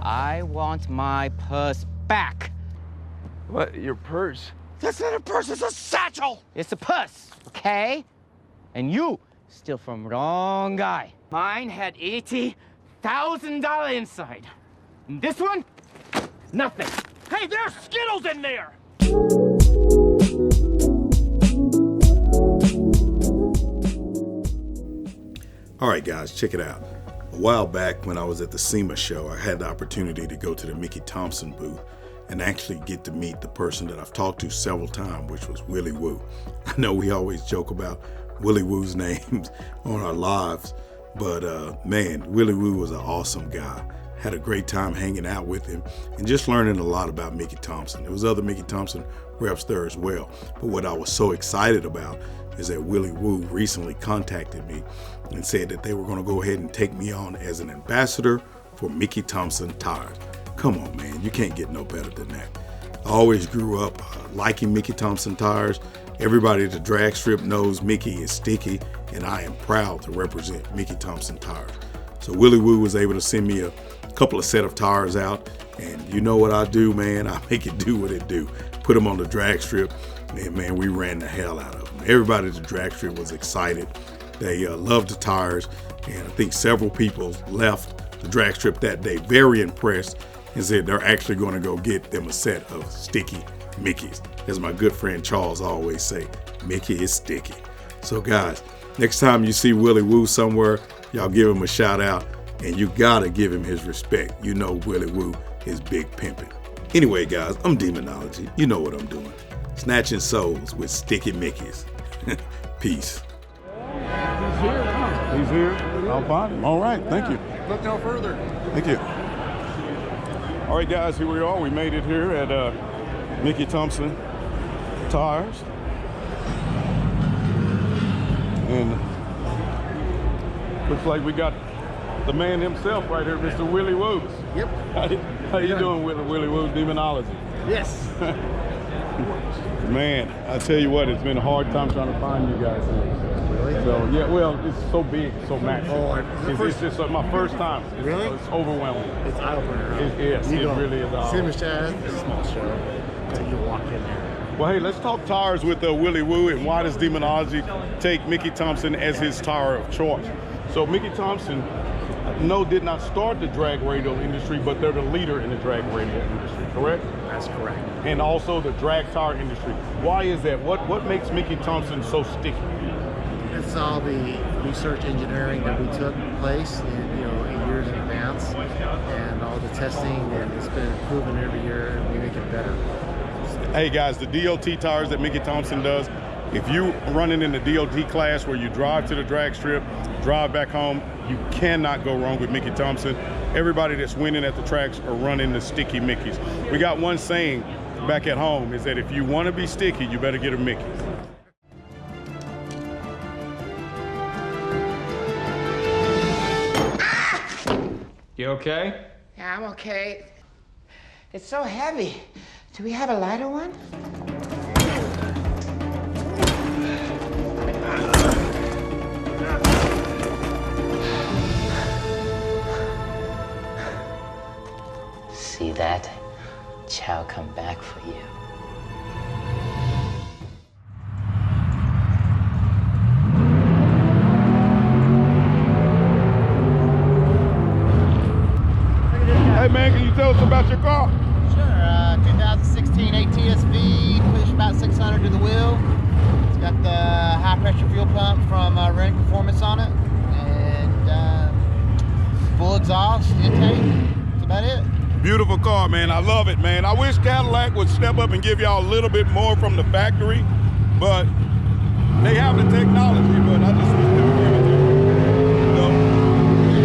I want my purse back. What? Your purse? That's not a purse, it's a satchel! It's a purse, okay? And you steal from wrong guy. Mine had $80,000 inside. And this one, nothing. Hey, there's Skittles in there! All right, guys, check it out. A while back when I was at the SEMA show, I had the opportunity to go to the Mickey Thompson booth and actually get to meet the person that I've talked to several times, which was Willie Woo. I know we always joke about Willie Woo's names on our lives, but man, Willie Woo was an awesome guy. Had a great time hanging out with him and just learning a lot about Mickey Thompson. There was other Mickey Thompson reps there as well. But what I was so excited about is that Willie Woo recently contacted me and said that they were going to go ahead and take me on as an ambassador for Mickey Thompson tires. Come on, man, you can't get no better than that. I always grew up liking Mickey Thompson tires. Everybody at the drag strip knows Mickey is sticky, and I am proud to represent Mickey Thompson tires. So Willie Woo was able to send me a couple of set of tires out, and you know what I do, man? I make it do what it do. Put them on the drag strip, and man, we ran the hell out of them. Everybody at the drag strip was excited. They loved the tires, and I think several people left the drag strip that day very impressed and said they're actually going to go get them a set of sticky Mickeys. As my good friend Charles always say, Mickey is sticky. So guys, next time you see Willie Woo somewhere, y'all give him a shout out, and you gotta give him his respect. You know Willie Woo is big pimpin'. Anyway, guys, I'm Demonology. You know what I'm doing. Snatching souls with sticky Mickeys. Peace. He's here. He's here. I'll find him. All right. Thank you. Look no further. Thank you. All right, guys, here we are. We made it here at Mickey Thompson Tires. And looks like we got the man himself right here, Mr. Willie Woo. Yep. How you doing, Willie Woo, Demonology? Yes. Man, I tell you what, it's been a hard time trying to find you guys. Really? So, yeah, well, it's so big, so massive. Oh, it's just my first time. Really? It's overwhelming. It's eye-opener. Yes, it really is. Same as Chad, it's a small show until you walk in there. Well, hey, let's talk tires with Willie Woo, and why does Demonology take Mickey Thompson as his tire of choice? So Mickey Thompson, did not start the drag radio industry, but they're the leader in the drag radio industry, correct? That's correct. And also the drag tire industry. Why is that? What makes Mickey Thompson so sticky? It's all the research engineering that we took place in, years in advance, and all the testing, and it's been improving every year, and we make it better. Hey guys, the DOT tires that Mickey Thompson does, if you running in the DOT class where you drive to the drag strip, drive back home, you cannot go wrong with Mickey Thompson. Everybody that's winning at the tracks are running the sticky Mickeys. We got one saying back at home is that if you want to be sticky, you better get a Mickey. You okay? Yeah, I'm okay. It's so heavy. Do we have a lighter one? See that? Chow come back for you. Hey man, can you tell us about your car? Sure. 2016 ATS-V, push about 600 to the wheel. It's got the high pressure fuel pump from Running Performance on it, and full exhaust intake. That's about it. Beautiful car, man. I love it, man. I wish Cadillac would step up and give y'all a little bit more from the factory, but they have the technology, but I just wish they would give it to you.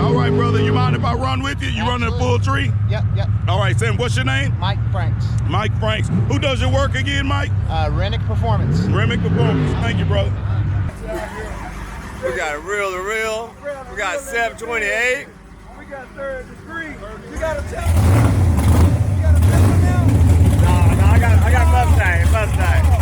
All right, brother, you mind if I run with you? You running a full tree? Yep. All right, Sam, what's your name? Mike Franks. Mike Franks. Who does your work again, Mike? Rennick Performance. Remick Performance. Thank you, brother. We got a reel to reel. We got 728. We got third degree. You got a tell. No, I got Mustang.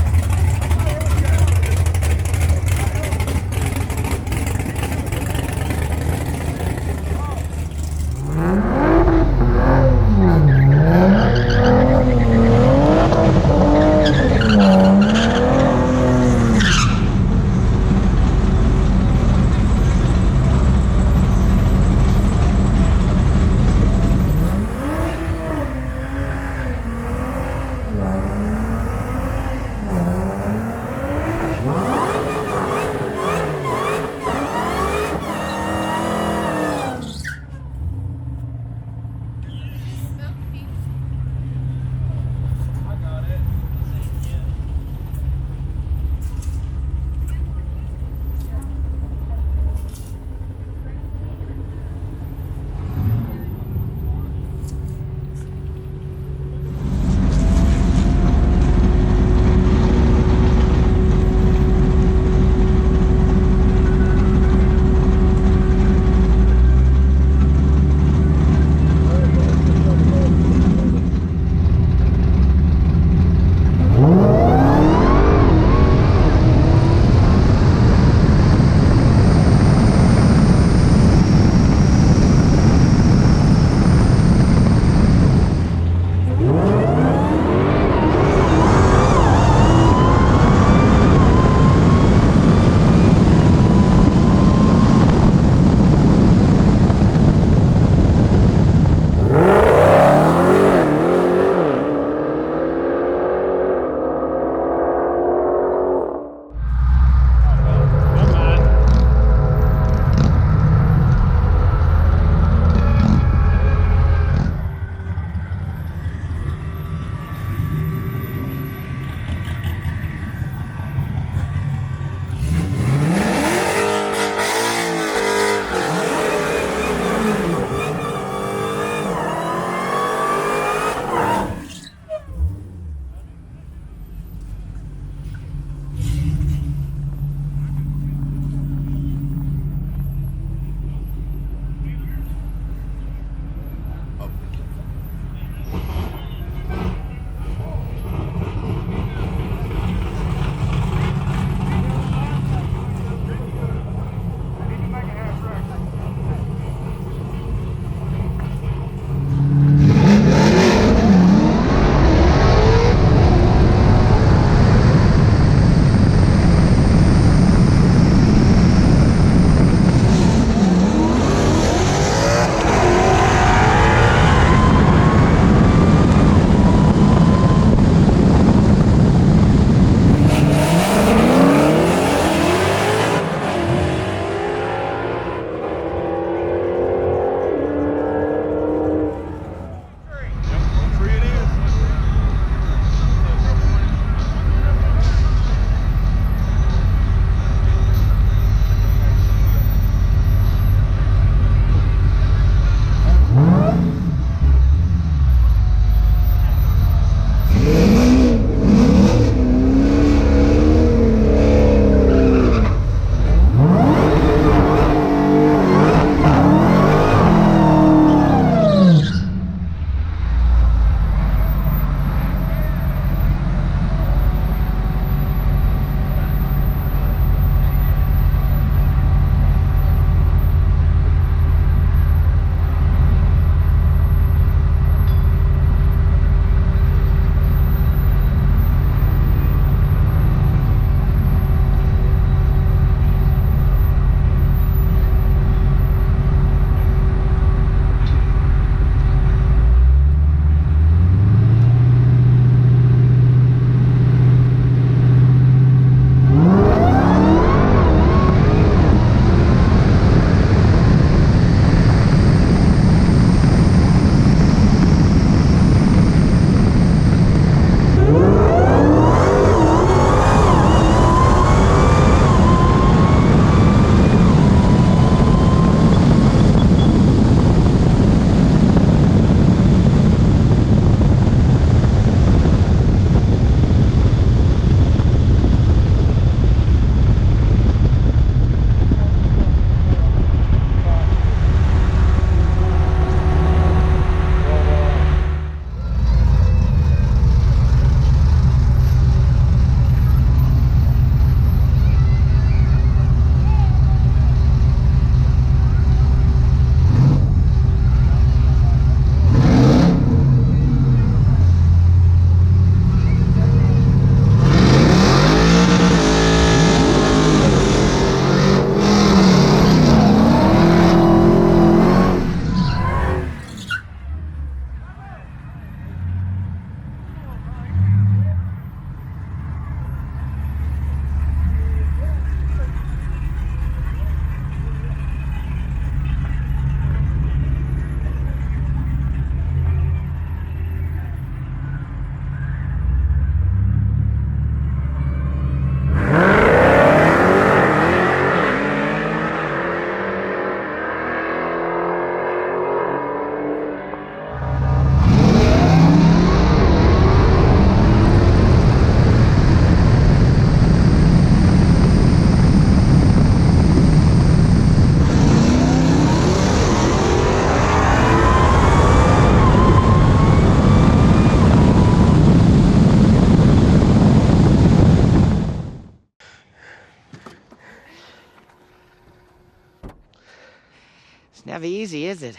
Never easy, is it?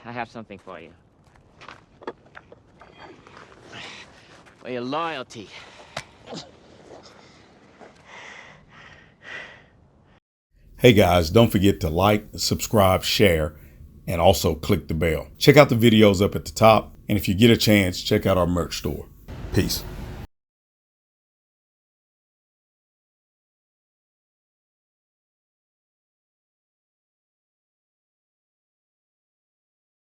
I have something for you. For your loyalty. Hey guys, don't forget to like, subscribe, share, and also click the bell. Check out the videos up at the top, and if you get a chance, check out our merch store. Peace.